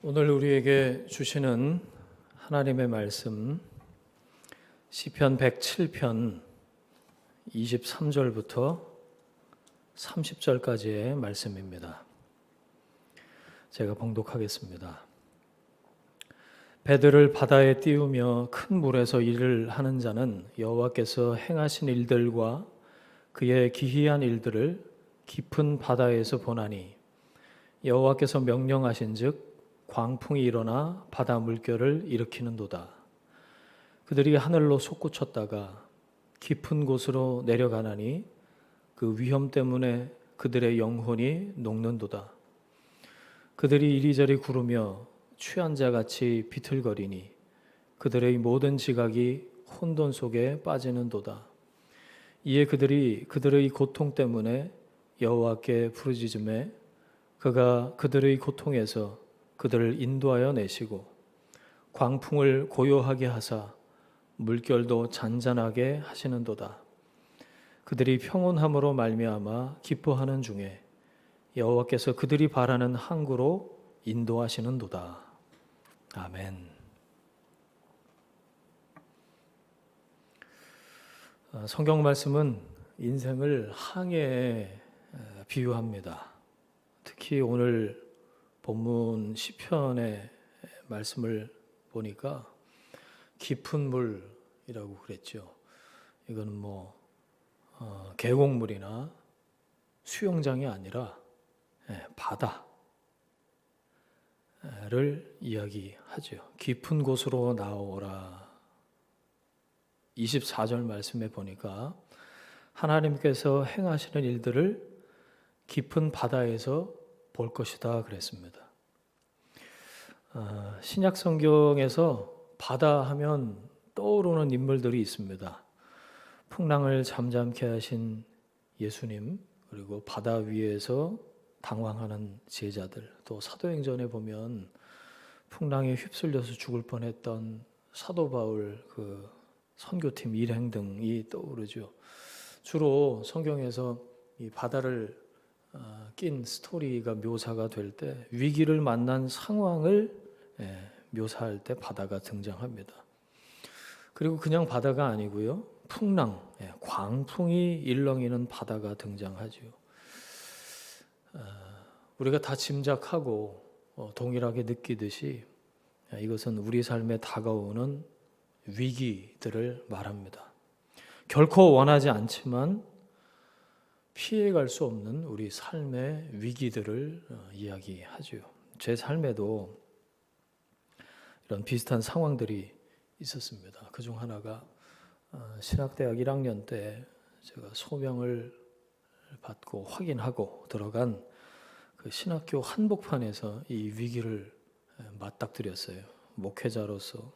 오늘 우리에게 주시는 하나님의 말씀 시편 107편 23절부터 30절까지의 말씀입니다. 제가 봉독하겠습니다. 배들을 바다에 띄우며 큰 물에서 일을 하는 자는 여호와께서 행하신 일들과 그의 기이한 일들을 깊은 바다에서 보나니 여호와께서 명령하신즉 광풍이 일어나 바다 물결을 일으키는도다. 그들이 하늘로 솟구쳤다가 깊은 곳으로 내려가나니 그 위험 때문에 그들의 영혼이 녹는도다. 그들이 이리저리 구르며 취한 자같이 비틀거리니 그들의 모든 지각이 혼돈 속에 빠지는도다. 이에 그들이 그들의 고통 때문에 여호와께 부르짖음에 그가 그들의 고통에서 그들을 인도하여 내시고 광풍을 고요하게 하사 물결도 잔잔하게 하시는도다. 그들이 평온함으로 말미암아 기뻐하는 중에 여호와께서 그들이 바라는 항구로 인도하시는도다. 아멘. 성경 말씀은 인생을 항해에 비유합니다. 특히 오늘 본문 시편의 말씀을 보니까 깊은 물이라고 그랬죠. 이거는 계곡물이나 수영장이 아니라 바다를 이야기하죠. 깊은 곳으로 나오라. 24절 말씀에 보니까 하나님께서 행하시는 일들을 깊은 바다에서 볼 것이다 그랬습니다. 신약 성경에서 바다 하면 떠오르는 인물들이 있습니다. 풍랑을 잠잠케 하신 예수님, 그리고 바다 위에서 당황하는 제자들, 또 사도행전에 보면 풍랑에 휩쓸려서 죽을 뻔했던 사도 바울, 그 선교팀 일행 등이 떠오르죠. 주로 성경에서 이 바다를 낀 스토리가 묘사가 될 때 위기를 만난 상황을 묘사할 때 바다가 등장합니다. 그리고 그냥 바다가 아니고요, 풍랑, 광풍이 일렁이는 바다가 등장하죠. 우리가 다 짐작하고 동일하게 느끼듯이 이것은 우리 삶에 다가오는 위기들을 말합니다. 결코 원하지 않지만 피해갈 수 없는 우리 삶의 위기들을 이야기하죠. 제 삶에도 이런 비슷한 상황들이 있었습니다. 그중 하나가 신학대학 1학년 때 제가 소명을 받고 확인하고 들어간 그 신학교 한복판에서 이 위기를 맞닥뜨렸어요. 목회자로서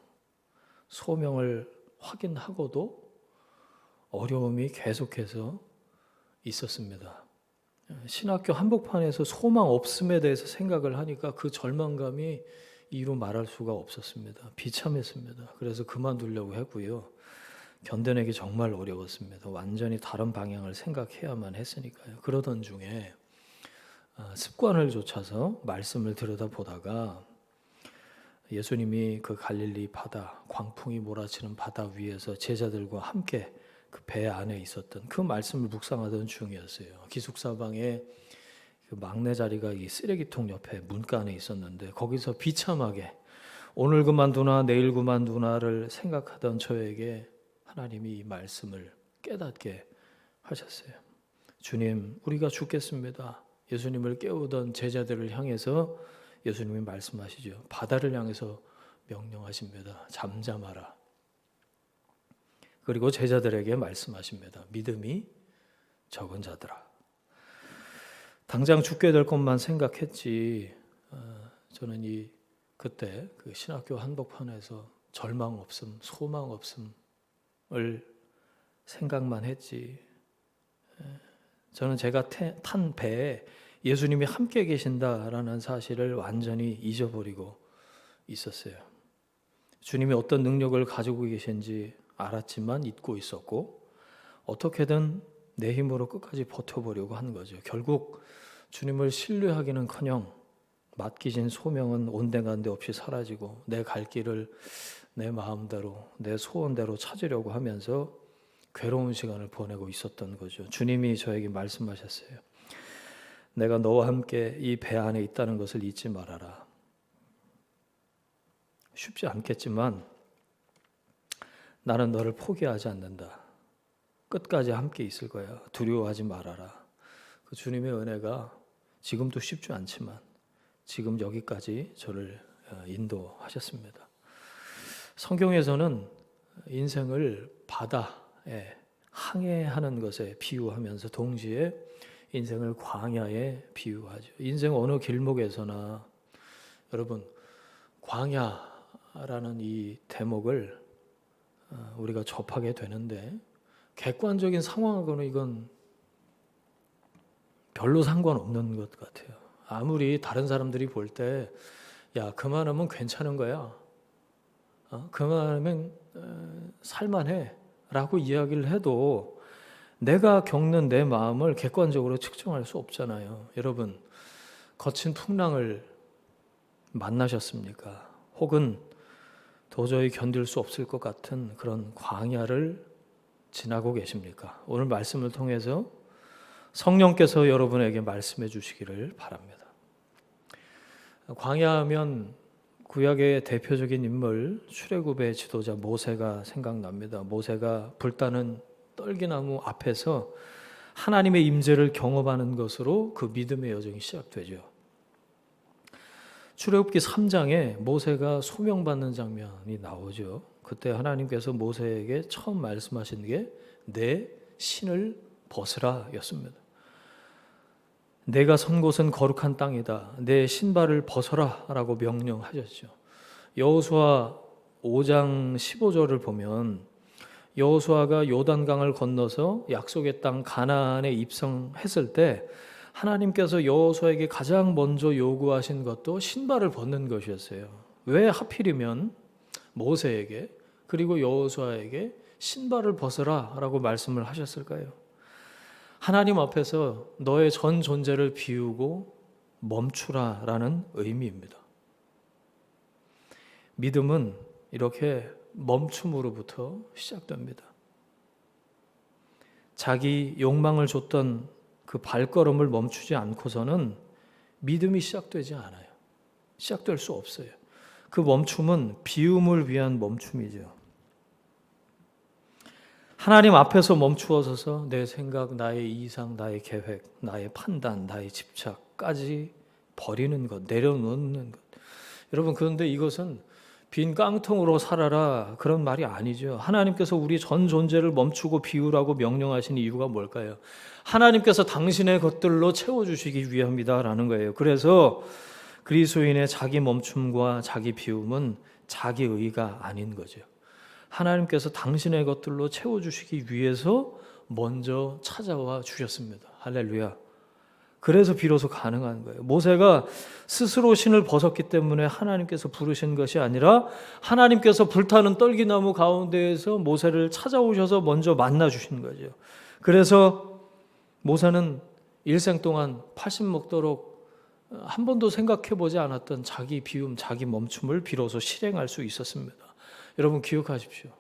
소명을 확인하고도 어려움이 계속해서 있었습니다. 신학교 한복판에서 소망 없음에 대해서 생각을 하니까 그 절망감이 이루 말할 수가 없었습니다. 비참했습니다. 그래서 그만두려고 했고요. 견뎌내기 정말 어려웠습니다. 완전히 다른 방향을 생각해야만 했으니까요. 그러던 중에 습관을 쫓아서 말씀을 들여다보다가 예수님이 그 갈릴리 바다, 광풍이 몰아치는 바다 위에서 제자들과 함께 그 배 안에 있었던 그 말씀을 묵상하던 중이었어요. 기숙사방에 그 막내 자리가 이 쓰레기통 옆에 문간에 있었는데 거기서 비참하게 오늘 그만두나 내일 그만두나를 생각하던 저에게 하나님이 이 말씀을 깨닫게 하셨어요. 주님, 우리가 죽겠습니다. 예수님을 깨우던 제자들을 향해서 예수님이 말씀하시죠. 바다를 향해서 명령하십니다. 잠잠하라. 그리고 제자들에게 말씀하십니다. 믿음이 적은 자들아. 당장 죽게 될 것만 생각했지. 저는 그때 그 신학교 한복판에서 절망 없음, 소망 없음을 생각만 했지. 저는 제가 탄 배에 예수님이 함께 계신다라는 사실을 완전히 잊어버리고 있었어요. 주님이 어떤 능력을 가지고 계신지 알았지만 잊고 있었고 어떻게든 내 힘으로 끝까지 버텨보려고 한 거죠. 결국 주님을 신뢰하기는커녕 맡기신 소명은 온데간데 없이 사라지고 내 갈 길을 내 마음대로 내 소원대로 찾으려고 하면서 괴로운 시간을 보내고 있었던 거죠. 주님이 저에게 말씀하셨어요. 내가 너와 함께 이 배 안에 있다는 것을 잊지 말아라. 쉽지 않겠지만 나는 너를 포기하지 않는다. 끝까지 함께 있을 거야. 두려워하지 말아라. 그 주님의 은혜가 지금도 쉽지 않지만 지금 여기까지 저를 인도하셨습니다. 성경에서는 인생을 바다에 항해하는 것에 비유하면서 동시에 인생을 광야에 비유하죠. 인생 어느 길목에서나 여러분 광야라는 이 대목을 우리가 접하게 되는데 객관적인 상황하고는 이건 별로 상관없는 것 같아요. 아무리 다른 사람들이 볼 때 야, 그만하면 괜찮은 거야. 그만하면 살만해 라고 이야기를 해도 내가 겪는 내 마음을 객관적으로 측정할 수 없잖아요. 여러분, 거친 풍랑을 만나셨습니까? 혹은 도저히 견딜 수 없을 것 같은 그런 광야를 지나고 계십니까? 오늘 말씀을 통해서 성령께서 여러분에게 말씀해 주시기를 바랍니다. 광야하면 구약의 대표적인 인물 출애굽의 지도자 모세가 생각납니다. 모세가 불타는 떨기나무 앞에서 하나님의 임재를 경험하는 것으로 그 믿음의 여정이 시작되죠. 출애굽기 3장에 모세가 소명받는 장면이 나오죠. 그때 하나님께서 모세에게 처음 말씀하신 게 내 신을 벗으라 였습니다. 내가 선 곳은 거룩한 땅이다. 내 신발을 벗어라 라고 명령하셨죠. 여호수아 5장 15절을 보면 여호수아가 요단강을 건너서 약속의 땅 가나안에 입성했을 때 하나님께서 여호수아에게 가장 먼저 요구하신 것도 신발을 벗는 것이었어요. 왜 하필이면 모세에게 그리고 여호수아에게 신발을 벗으라 라고 말씀을 하셨을까요? 하나님 앞에서 너의 전 존재를 비우고 멈추라라는 의미입니다. 믿음은 이렇게 멈춤으로부터 시작됩니다. 자기 욕망을 줬던 그 발걸음을 멈추지 않고서는 믿음이 시작되지 않아요. 시작될 수 없어요. 그 멈춤은 비움을 위한 멈춤이죠. 하나님 앞에서 멈추어서서 내 생각, 나의 이상, 나의 계획, 나의 판단, 나의 집착까지 버리는 것, 내려놓는 것. 여러분, 그런데 이것은 빈 깡통으로 살아라 그런 말이 아니죠. 하나님께서 우리 전 존재를 멈추고 비우라고 명령하신 이유가 뭘까요? 하나님께서 당신의 것들로 채워주시기 위함이다라는 거예요. 그래서 그리스도인의 자기 멈춤과 자기 비움은 자기 의가 아닌 거죠. 하나님께서 당신의 것들로 채워주시기 위해서 먼저 찾아와 주셨습니다. 할렐루야. 그래서 비로소 가능한 거예요. 모세가 스스로 신을 벗었기 때문에 하나님께서 부르신 것이 아니라 하나님께서 불타는 떨기나무 가운데에서 모세를 찾아오셔서 먼저 만나 주신 거죠. 그래서 모세는 일생 동안 80 먹도록 한 번도 생각해 보지 않았던 자기 비움, 자기 멈춤을 비로소 실행할 수 있었습니다. 여러분 기억하십시오.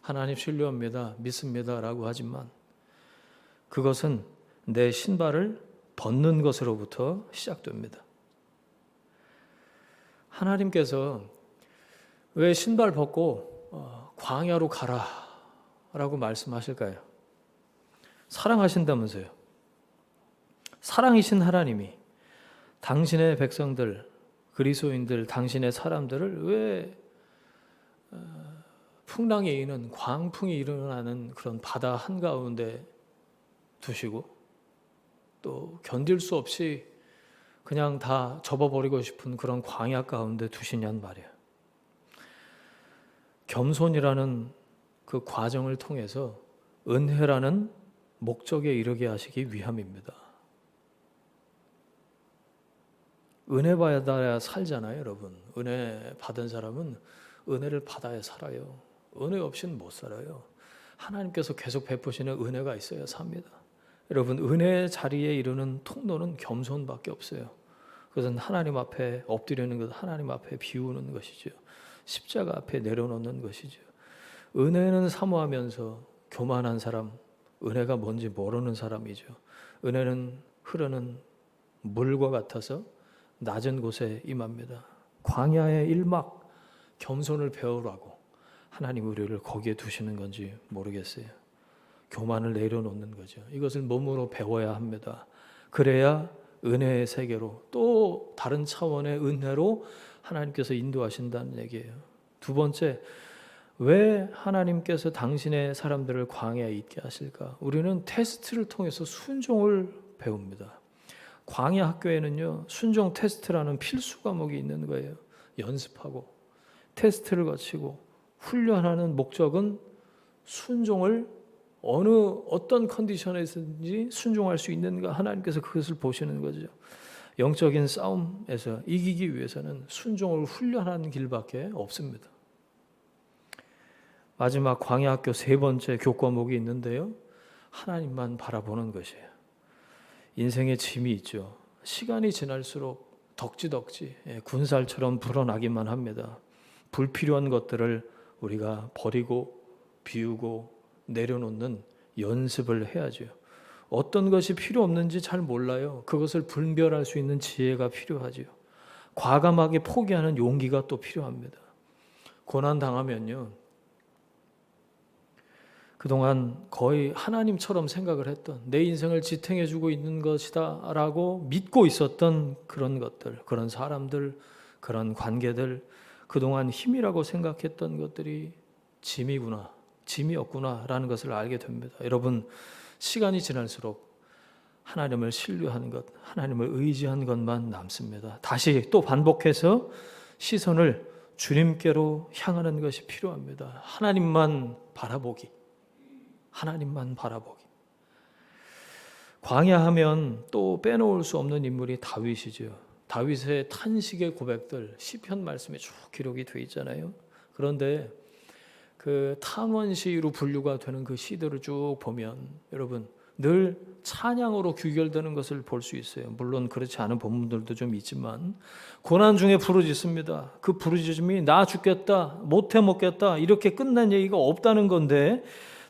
하나님 신뢰합니다, 믿습니다 라고 하지만 그것은 내 신발을 벗는 것으로부터 시작됩니다. 하나님께서 왜 신발 벗고 광야로 가라 라고 말씀하실까요? 사랑하신다면서요. 사랑이신 하나님이 당신의 백성들, 그리스도인들, 당신의 사람들을 왜 풍랑이 있는 광풍이 일어나는 그런 바다 한가운데 두시고 또 견딜 수 없이 그냥 다 접어버리고 싶은 그런 광야 가운데 두시냔 말이에요. 겸손이라는 그 과정을 통해서 은혜라는 목적에 이르게 하시기 위함입니다. 은혜 받아야 살잖아요, 여러분. 은혜 받은 사람은 은혜를 받아야 살아요. 은혜 없이는 못 살아요. 하나님께서 계속 베푸시는 은혜가 있어야 삽니다. 여러분, 은혜 자리에 이르는 통로는 겸손밖에 없어요. 그것은 하나님 앞에 엎드리는 것, 하나님 앞에 비우는 것이죠. 십자가 앞에 내려놓는 것이죠. 은혜는 사모하면서 교만한 사람, 은혜가 뭔지 모르는 사람이죠. 은혜는 흐르는 물과 같아서 낮은 곳에 임합니다. 광야의 일막 겸손을 배우라고 하나님 우리를 거기에 두시는 건지 모르겠어요. 교만을 내려놓는 거죠. 이것을 몸으로 배워야 합니다. 그래야 은혜의 세계로 또 다른 차원의 은혜로 하나님께서 인도하신다는 얘기예요. 두 번째, 왜 하나님께서 당신의 사람들을 광야에 있게 하실까? 우리는 테스트를 통해서 순종을 배웁니다. 광야 학교에는요, 순종 테스트라는 필수 과목이 있는 거예요. 연습하고 테스트를 거치고 훈련하는 목적은 순종을 어떤 컨디션에서든지 순종할 수 있는가, 하나님께서 그것을 보시는 거죠. 영적인 싸움에서 이기기 위해서는 순종을 훈련하는 길밖에 없습니다. 마지막 광야 학교 세 번째 교과목이 있는데요, 하나님만 바라보는 것이에요. 인생의 짐이 있죠. 시간이 지날수록 덕지덕지 군살처럼 불어나기만 합니다. 불필요한 것들을 우리가 버리고 비우고 내려놓는 연습을 해야죠. 어떤 것이 필요 없는지 잘 몰라요. 그것을 분별할 수 있는 지혜가 필요하죠. 과감하게 포기하는 용기가 또 필요합니다. 고난 당하면요, 그동안 거의 하나님처럼 생각을 했던, 내 인생을 지탱해주고 있는 것이다 라고 믿고 있었던 그런 것들, 그런 사람들, 그런 관계들, 그동안 힘이라고 생각했던 것들이 짐이구나, 짐이었구나 라는 것을 알게 됩니다. 여러분, 시간이 지날수록 하나님을 신뢰하는 것, 하나님을 의지한 것만 남습니다. 다시 또 반복해서 시선을 주님께로 향하는 것이 필요합니다. 하나님만 바라보기. 하나님만 바라보기. 광야하면 또 빼놓을 수 없는 인물이 다윗이죠. 다윗의 탄식의 고백들, 시편 말씀에 쭉 기록이 돼 있잖아요. 그런데 그 탄원시로 분류가 되는 그 시들을 쭉 보면 여러분 늘 찬양으로 귀결되는 것을 볼 수 있어요. 물론 그렇지 않은 본문들도 좀 있지만 고난 중에 부르짖습니다. 그 부르짖음이 나 죽겠다, 못해 먹겠다 이렇게 끝난 얘기가 없다는 건데,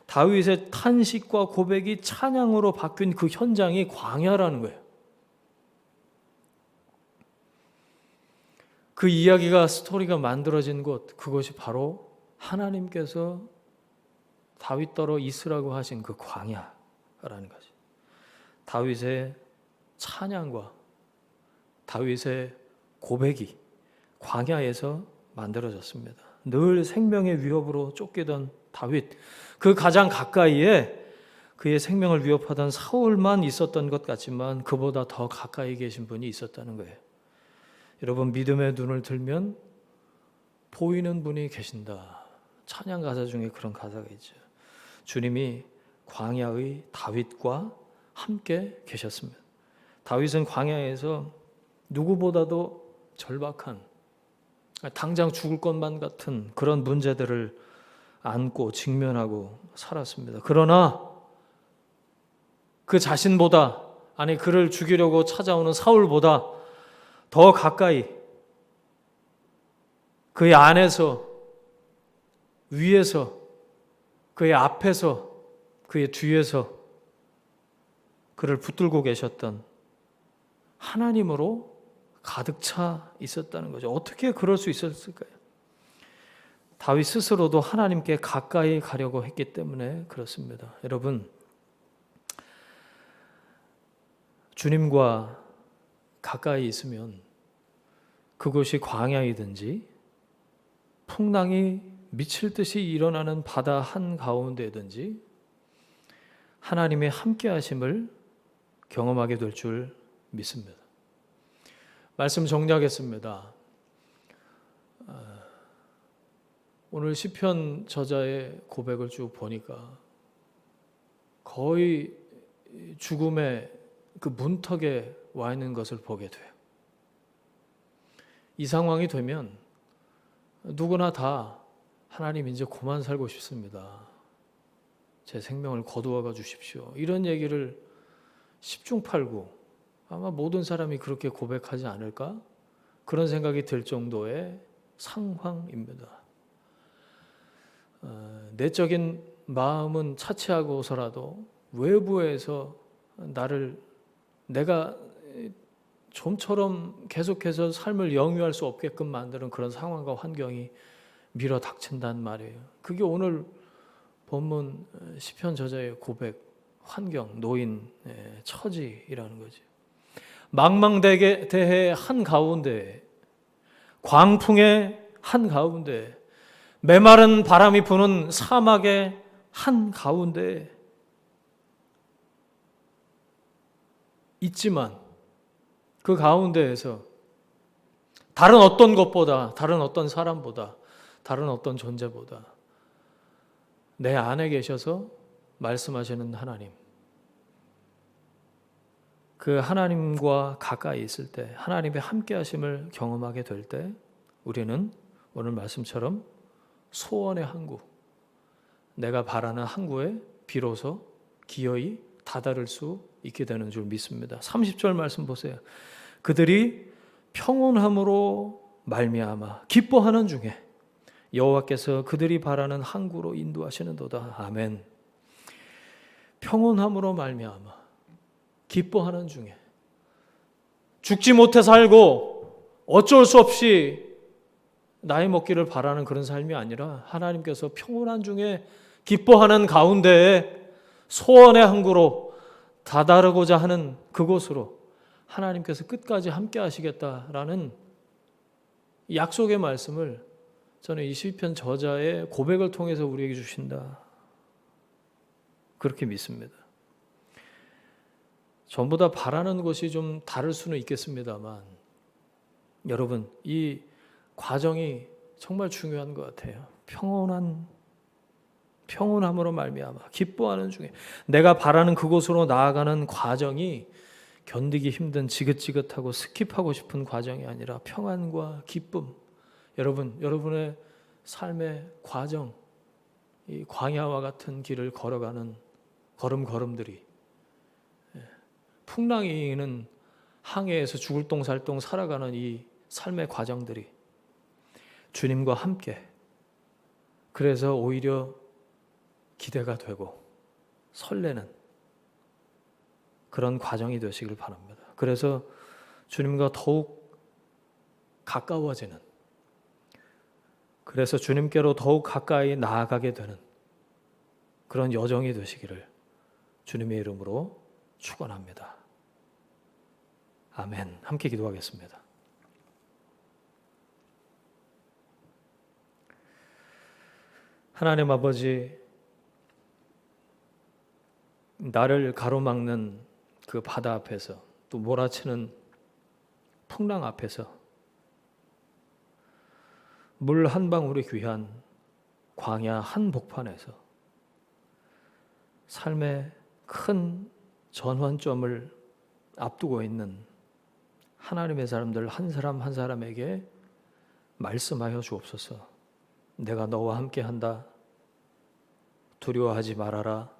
다윗의 탄식과 고백이 찬양으로 바뀐 그 현장이 광야라는 거예요. 그 이야기가, 스토리가 만들어진 곳, 그것이 바로 하나님께서 다윗더러 있으라고 하신 그 광야라는 거죠. 다윗의 찬양과 다윗의 고백이 광야에서 만들어졌습니다. 늘 생명의 위협으로 쫓기던 다윗, 그 가장 가까이에 그의 생명을 위협하던 사울만 있었던 것 같지만 그보다 더 가까이 계신 분이 있었다는 거예요. 여러분, 믿음의 눈을 들면 보이는 분이 계신다. 찬양 가사 중에 그런 가사가 있죠. 주님이 광야의 다윗과 함께 계셨습니다. 다윗은 광야에서 누구보다도 절박한, 당장 죽을 것만 같은 그런 문제들을 안고 직면하고 살았습니다. 그러나 그 자신보다, 아니 그를 죽이려고 찾아오는 사울보다 더 가까이 그의 안에서, 위에서, 그의 앞에서, 그의 뒤에서 그를 붙들고 계셨던 하나님으로 가득 차 있었다는 거죠. 어떻게 그럴 수 있었을까요? 다윗 스스로도 하나님께 가까이 가려고 했기 때문에 그렇습니다. 여러분, 주님과 가까이 있으면 그곳이 광야이든지 풍랑이 미칠 듯이 일어나는 바다 한가운데든지 하나님의 함께하심을 경험하게 될 줄 믿습니다. 말씀 정리하겠습니다. 오늘 시편 저자의 고백을 쭉 보니까 거의 죽음의 그 문턱에 와 있는 것을 보게 돼요. 이 상황이 되면 누구나 다 하나님 이제 그만 살고 싶습니다. 제 생명을 거두어가 주십시오. 이런 얘기를 10중 8구 아마 모든 사람이 그렇게 고백하지 않을까? 그런 생각이 들 정도의 상황입니다. 내적인 마음은 차치하고서라도 외부에서 내가 좀처럼 계속해서 삶을 영위할 수 없게끔 만드는 그런 상황과 환경이 밀어 닥친단 말이에요. 그게 오늘 본문 시편 저자의 고백, 환경, 노인, 처지라는 거죠. 망망대해의 한가운데, 광풍의 한가운데, 메마른 바람이 부는 사막의 한가운데 있지만 그 가운데에서 다른 어떤 것보다, 다른 어떤 사람보다, 다른 어떤 존재보다 내 안에 계셔서 말씀하시는 하나님, 그 하나님과 가까이 있을 때, 하나님의 함께 하심을 경험하게 될 때 우리는 오늘 말씀처럼 소원의 항구, 내가 바라는 항구에 비로소 기어이 다다를 수 있게 되는 줄 믿습니다. 30절 말씀 보세요. 그들이 평온함으로 말미암아 기뻐하는 중에 여호와께서 그들이 바라는 항구로 인도하시는도다. 아멘. 평온함으로 말미암아 기뻐하는 중에, 죽지 못해 살고 어쩔 수 없이 나이 먹기를 바라는 그런 삶이 아니라 하나님께서 평온한 중에 기뻐하는 가운데에 소원의 항구로 다다르고자 하는 그곳으로 하나님께서 끝까지 함께 하시겠다라는 약속의 말씀을 저는 이 시편 저자의 고백을 통해서 우리에게 주신다, 그렇게 믿습니다. 전부 다 바라는 것이 좀 다를 수는 있겠습니다만 여러분, 이 과정이 정말 중요한 것 같아요. 평온함으로 말미암아 기뻐하는 중에, 내가 바라는 그곳으로 나아가는 과정이 견디기 힘든 지긋지긋하고 스킵하고 싶은 과정이 아니라 평안과 기쁨. 여러분의 삶의 과정, 이 광야와 같은 길을 걸어가는 걸음들이, 풍랑이는 항해에서 죽을 똥살똥 살아가는 이 삶의 과정들이 주님과 함께, 그래서 오히려 기대가 되고 설레는 그런 과정이 되시길 바랍니다. 그래서 주님과 더욱 가까워지는, 그래서 주님께로 더욱 가까이 나아가게 되는 그런 여정이 되시기를 주님의 이름으로 축원합니다. 아멘. 함께 기도하겠습니다. 하나님 아버지, 나를 가로막는 그 바다 앞에서, 또 몰아치는 풍랑 앞에서 물 한 방울이 귀한 광야 한복판에서 삶의 큰 전환점을 앞두고 있는 하나님의 사람들 한 사람 한 사람에게 말씀하여 주옵소서. 내가 너와 함께 한다. 두려워하지 말아라.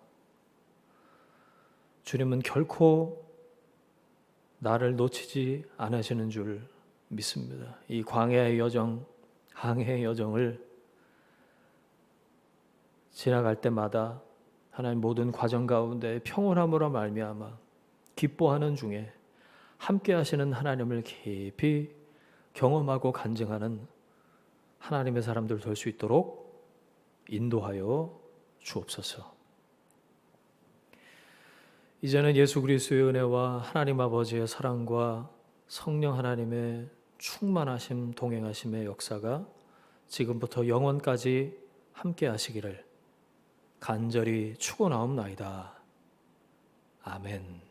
주님은 결코 나를 놓치지 않으시는 줄 믿습니다. 이 광야의 여정, 항해의 여정을 지나갈 때마다 하나님 모든 과정 가운데 평온함으로 말미암아 기뻐하는 중에 함께 하시는 하나님을 깊이 경험하고 간증하는 하나님의 사람들 될 수 있도록 인도하여 주옵소서. 이제는 예수 그리스도의 은혜와 하나님 아버지의 사랑과 성령 하나님의 충만하심, 동행하심의 역사가 지금부터 영원까지 함께 하시기를 간절히 축원하옵나이다. 아멘.